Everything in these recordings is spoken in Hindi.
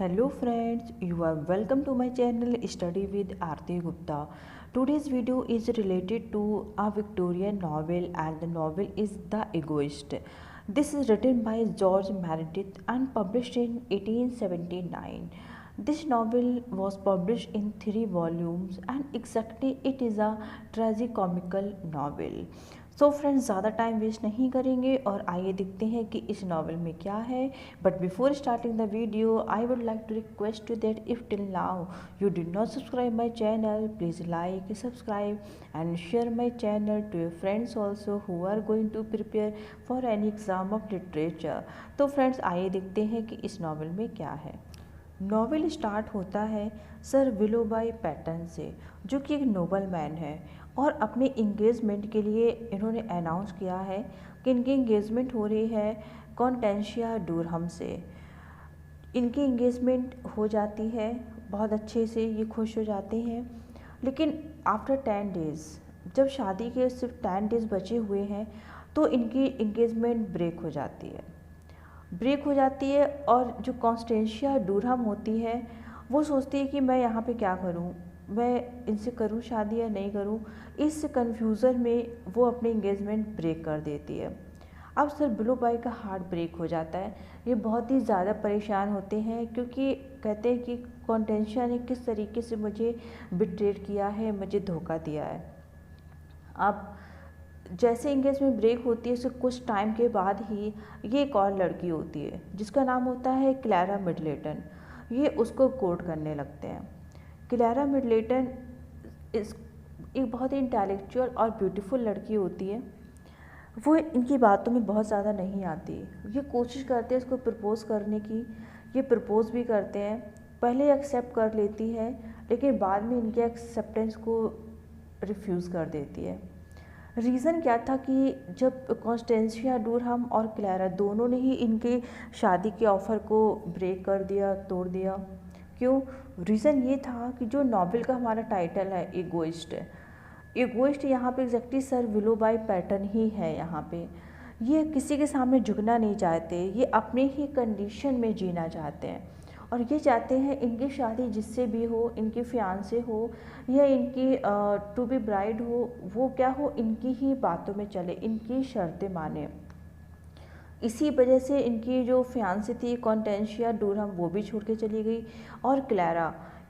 Hello friends, you are welcome to my channel Study with Aarti Gupta. Today's video is related to a Victorian novel and the novel is The Egoist. This is written by George Meredith and published in 1879. This novel was published in 3 volumes and exactly it is a tragicomical novel. So friends ज़्यादा टाइम वेस्ट नहीं करेंगे और आइए देखते हैं कि इस नावल में क्या है. But before starting the video I would like to request you that if till now you did not subscribe my channel please like subscribe and share my channel to your friends also who are going to prepare for any exam of literature. तो फ्रेंड्स आइए देखते हैं कि इस नावल में क्या है. नॉवेल स्टार्ट होता है सर विलोबाई पैटर्न से, जो कि एक नोबल मैन है और अपने इंगेजमेंट के लिए इन्होंने अनाउंस किया है कि इनकी इंगेजमेंट हो रही है कॉन्टेंशिया डूरहम से. इनकी इंगेजमेंट हो जाती है बहुत अच्छे से, ये खुश हो जाते हैं. लेकिन आफ्टर 10 डेज़, जब शादी के सिर्फ 10 डेज़ बचे हुए हैं, तो इनकी इंगेजमेंट ब्रेक हो जाती है और जो कॉन्स्टेंशिया डूरहम होती है वो सोचती है कि मैं यहाँ पे क्या करूँ, मैं इनसे करूँ शादी या नहीं करूँ. इस कन्फ्यूज़न में वो अपनी इंगेजमेंट ब्रेक कर देती है. अब सर विलोबाई का हार्ट ब्रेक हो जाता है. ये बहुत ही ज़्यादा परेशान होते हैं क्योंकि कहते हैं कि कॉन्टेंशिया ने किस तरीके से मुझे बिट्रेट किया है, मुझे धोखा दिया है. अब जैसे इंगेजमेंट ब्रेक होती है उससे कुछ टाइम के बाद ही ये एक और लड़की होती है जिसका नाम होता है क्लैरा मिडलेटन. ये उसको कोर्ट करने लगते हैं. क्लैरा मिडलेटन इस एक बहुत ही इंटेलेक्चुअल और ब्यूटीफुल लड़की होती है. वो इनकी बातों में बहुत ज़्यादा नहीं आती. ये कोशिश करते हैं इसको प्रपोज़ करने की, ये प्रपोज़ भी करते हैं. पहले एक्सेप्ट कर लेती है लेकिन बाद में इनके एक्सेप्टेंस को रिफ्यूज़ कर देती है. रीज़न क्या था कि जब कॉन्स्टेंशिया डूरहम और क्लैरा दोनों ने ही इनके शादी के ऑफ़र को ब्रेक कर दिया, तोड़ दिया. क्यों? रीज़न ये था कि जो नॉवेल का हमारा टाइटल है एगोइस्ट है. एगोइस्ट यहाँ पे एग्जैक्टली सर विलोबाई पैटर्न ही है. यहाँ पे ये किसी के सामने झुकना नहीं चाहते, ये अपने ही कंडीशन में जीना चाहते हैं और ये चाहते हैं इनकी शादी जिससे भी हो, इनकी फियांसे हो या इनकी टू बी ब्राइड हो, वो क्या हो, इनकी ही बातों में चले, इनकी शर्तें माने. इसी वजह से इनकी जो फियांसी थी कॉन्टेंशिया डूरहम वो भी छोड़ के चली गई. और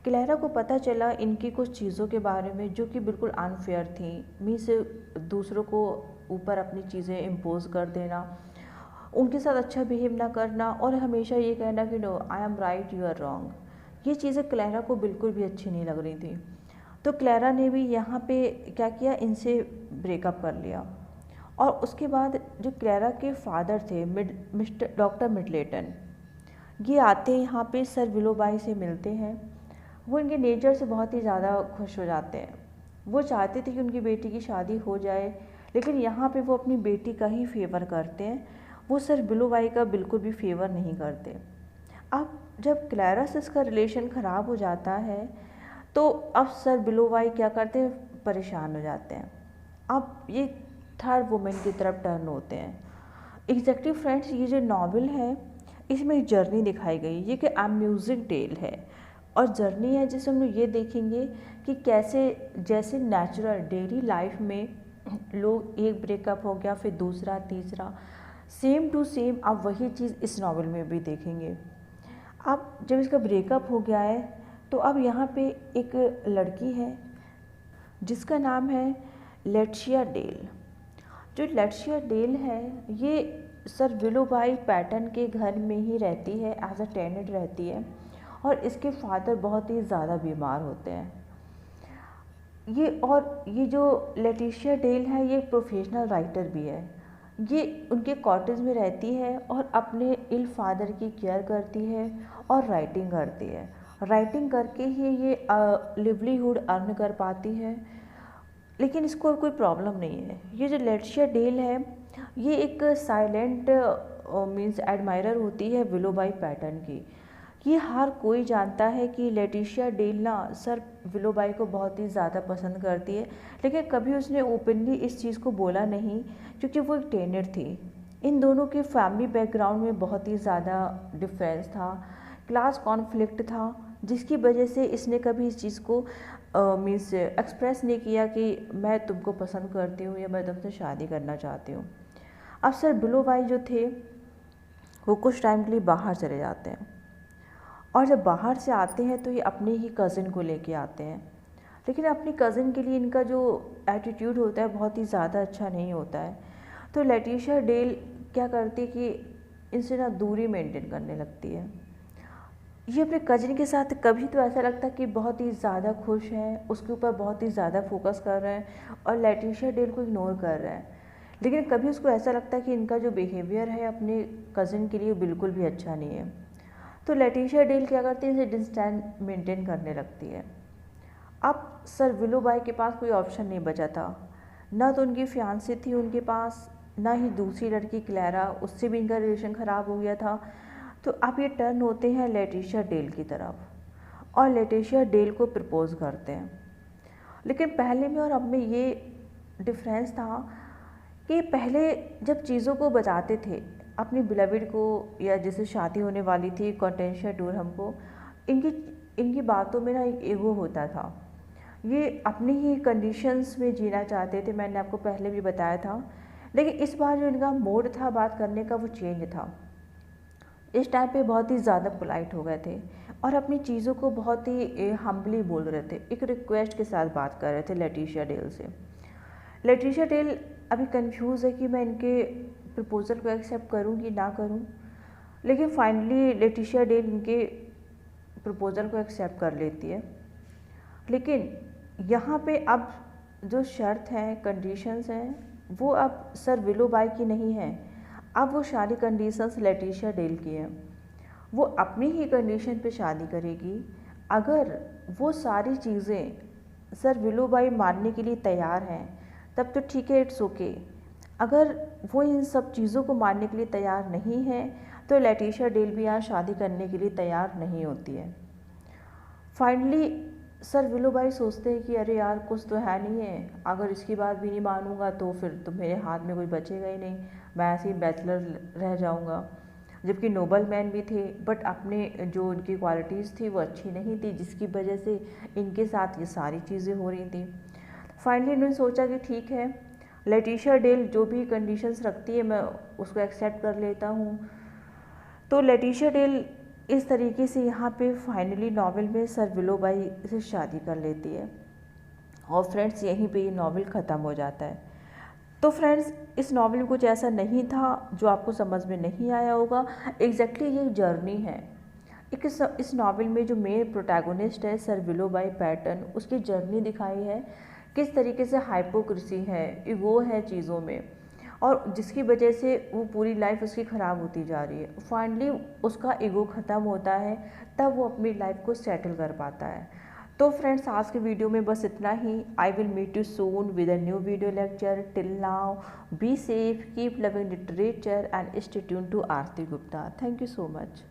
क्लैरा को पता चला इनकी कुछ चीज़ों के बारे में जो कि बिल्कुल अनफेयर थी. मीन्स दूसरों को ऊपर अपनी चीज़ें इम्पोज कर देना, उनके साथ अच्छा बिहेव ना करना और हमेशा ये कहना कि no I am right you are wrong. ये चीज़ें क्लैरा को बिल्कुल भी अच्छी नहीं लग रही थी. तो क्लैरा ने भी यहाँ पे क्या किया, इनसे ब्रेकअप कर लिया. और उसके बाद जो क्लैरा के फादर थे मिस्टर डॉक्टर मिडलेटन, ये आते हैं यहाँ पे सर विलोबाई से मिलते हैं. वो इनके नेचर से बहुत ही ज़्यादा खुश हो जाते हैं. वो चाहते थे कि उनकी बेटी की शादी हो जाए लेकिन यहाँ पे वो अपनी बेटी का ही फेवर करते हैं. वो सर विलोबाई का बिल्कुल भी फेवर नहीं करते. अब जब क्लैरा से इसका रिलेशन ख़राब हो जाता है तो अब सर विलोबाई क्या करते हैं, परेशान हो जाते हैं. अब ये थर्ड वुमेन की तरफ टर्न होते हैं. एग्जैक्टली फ्रेंड्स, ये जो नावल है इसमें एक जर्नी दिखाई गई, ये कि अम्यूजिंग टेल है और जर्नी है जिसमें हम लोग ये देखेंगे कि कैसे जैसे नेचुरल डेली लाइफ में लोग एक ब्रेकअप हो गया फिर दूसरा तीसरा, सेम टू सेम आप वही चीज़ इस नावल में भी देखेंगे. अब जब इसका ब्रेकअप हो गया है तो अब यहाँ पे एक लड़की है जिसका नाम है लेटिशिया डेल. जो लेटिशिया डेल है ये सर विलोबाई पैटर्न के घर में ही रहती है, एज अ टेनेंट रहती है और इसके फादर बहुत ही ज़्यादा बीमार होते हैं. ये जो लेटिशिया डेल है ये प्रोफेशनल राइटर भी है. ये उनके कॉटेज में रहती है और अपने इल फादर की केयर करती है और राइटिंग करती है. राइटिंग करके ही ये लिवलीहुड अर्न कर पाती है. लेकिन इसको कोई प्रॉब्लम नहीं है. ये जो लेटिशिया डेल है ये एक साइलेंट मीन्स एडमायरर होती है विलोबाई पैटर्न की. ये हर कोई जानता है कि लेटिशिया डेल ना सर विलोबाई को बहुत ही ज़्यादा पसंद करती है, लेकिन कभी उसने ओपनली इस चीज़ को बोला नहीं क्योंकि वो एक टेनेंट थी. इन दोनों के फैमिली बैकग्राउंड में बहुत ही ज़्यादा डिफरेंस था. क्लास कॉन्फ्लिक्ट था, जिसकी वजह से इसने कभी इस चीज़ को मीन्स एक्सप्रेस नहीं किया कि मैं तुमको पसंद करती हूँ या मैं तुमसे शादी करना चाहती हूँ। अब सर बिलो भाई जो थे वो कुछ टाइम के लिए बाहर चले जाते हैं, और जब बाहर से आते हैं तो ये अपने ही कज़िन को लेके आते हैं। लेकिन अपनी कज़िन के लिए इनका जो एटीट्यूड होता है बहुत ही ज़्यादा अच्छा नहीं होता है। तो लेटिशिया डेल क्या करती है कि इनसे ना दूरी मेंटेन करने लगती है। ये अपने कज़िन के साथ कभी तो ऐसा लगता है कि बहुत ही ज़्यादा खुश हैं, उसके ऊपर बहुत ही ज़्यादा फोकस कर रहे हैं और लेटिशिया डेल को इग्नोर कर रहे हैं। लेकिन कभी उसको ऐसा लगता है कि इनका जो बिहेवियर है अपने कज़िन के लिए बिल्कुल भी अच्छा नहीं है। तो लेटिशिया डेल क्या करती है, इसे डिस्टेंस मेंटेन करने लगती है। अब सर विलो बाई के पास कोई ऑप्शन नहीं बचा था, ना तो उनकी फियांसी थी उनके पास, ना ही दूसरी लड़की क्लैरा, उससे भी इनका रिलेशन ख़राब हो गया था। तो अब ये टर्न होते हैं लेटिशिया डेल की तरफ और लेटिशिया डेल को प्रपोज़ करते हैं। लेकिन पहले में और अब में ये डिफरेंस था कि पहले जब चीज़ों को बताते थे अपनी बिलविड को या जिससे शादी होने वाली थी कॉर्टेशिया डूरहम को, इनकी इनकी बातों में ना एक ईगो होता था। ये अपनी ही कंडीशंस में जीना चाहते थे, मैंने आपको पहले भी बताया था। लेकिन इस बार जो इनका मोड था बात करने का वो चेंज था। इस टाइम पे बहुत ही ज़्यादा पोलाइट हो गए थे और अपनी चीज़ों को बहुत ही हम्बली बोल रहे थे, एक रिक्वेस्ट के साथ बात कर रहे थे लेटिशिया डेल से। लेटिशिया डेल अभी कंफ्यूज है कि मैं इनके प्रपोज़ल को एक्सेप्ट करूं कि ना करूं, लेकिन फाइनली लेटिशिया डेल इनके प्रपोज़ल को एक्सेप्ट कर लेती है। लेकिन यहाँ पे अब जो शर्त हैं, कंडीशंस हैं, वो अब सर विलो बाई की नहीं है, अब वो सारी कंडीशंस लेटिशिया डेल की हैं। वो अपनी ही कंडीशन पे शादी करेगी अगर वो सारी चीज़ें सर विलो बाई मानने के लिए तैयार हैं, तब तो ठीक है, इट्स ओके। अगर वो इन सब चीज़ों को मानने के लिए तैयार नहीं है तो लेटिशिया डेल भी यहाँ शादी करने के लिए तैयार नहीं होती है। फाइनली सर विलो बाई सोचते हैं कि अरे यार कुछ तो है नहीं है, अगर इसकी बात भी नहीं मानूंगा तो फिर तो मेरे हाथ में कोई बचेगा ही नहीं, मैं ऐसे ही बैचलर रह जाऊंगा। जबकि नोबल मैन भी थे बट अपने जो उनकी क्वालिटीज़ थी वो अच्छी नहीं थी, जिसकी वजह से इनके साथ ये सारी चीज़ें हो रही थी। फाइनली इन्होंने सोचा कि ठीक है, लेटिशिया डेल जो भी कंडीशंस रखती है मैं उसको एक्सेप्ट कर लेता हूँ। तो लेटिशिया डेल इस तरीके से यहाँ पे फाइनली नावल में सर विलो बाई से शादी कर लेती है और फ्रेंड्स यहीं पे ये नावल ख़त्म हो जाता है। तो फ्रेंड्स इस नावल में कुछ ऐसा नहीं था जो आपको समझ में नहीं आया होगा। एग्जैक्टली ये जर्नी है। इस नावल में जो मेन प्रोटैगोनिस्ट है सर विलो बाई पैटर्न, उसकी जर्नी दिखाई है, किस तरीके से हाइपोक्रेसी है, ईगो है चीज़ों में, और जिसकी वजह से वो पूरी लाइफ उसकी ख़राब होती जा रही है। फाइनली उसका ईगो ख़त्म होता है, तब वो अपनी लाइफ को सेटल कर पाता है। तो फ्रेंड्स आज के वीडियो में बस इतना ही। I will meet you soon with a new video lecture. Till now be safe, keep loving literature and stay tuned to Aarti Gupta. Thank you so much.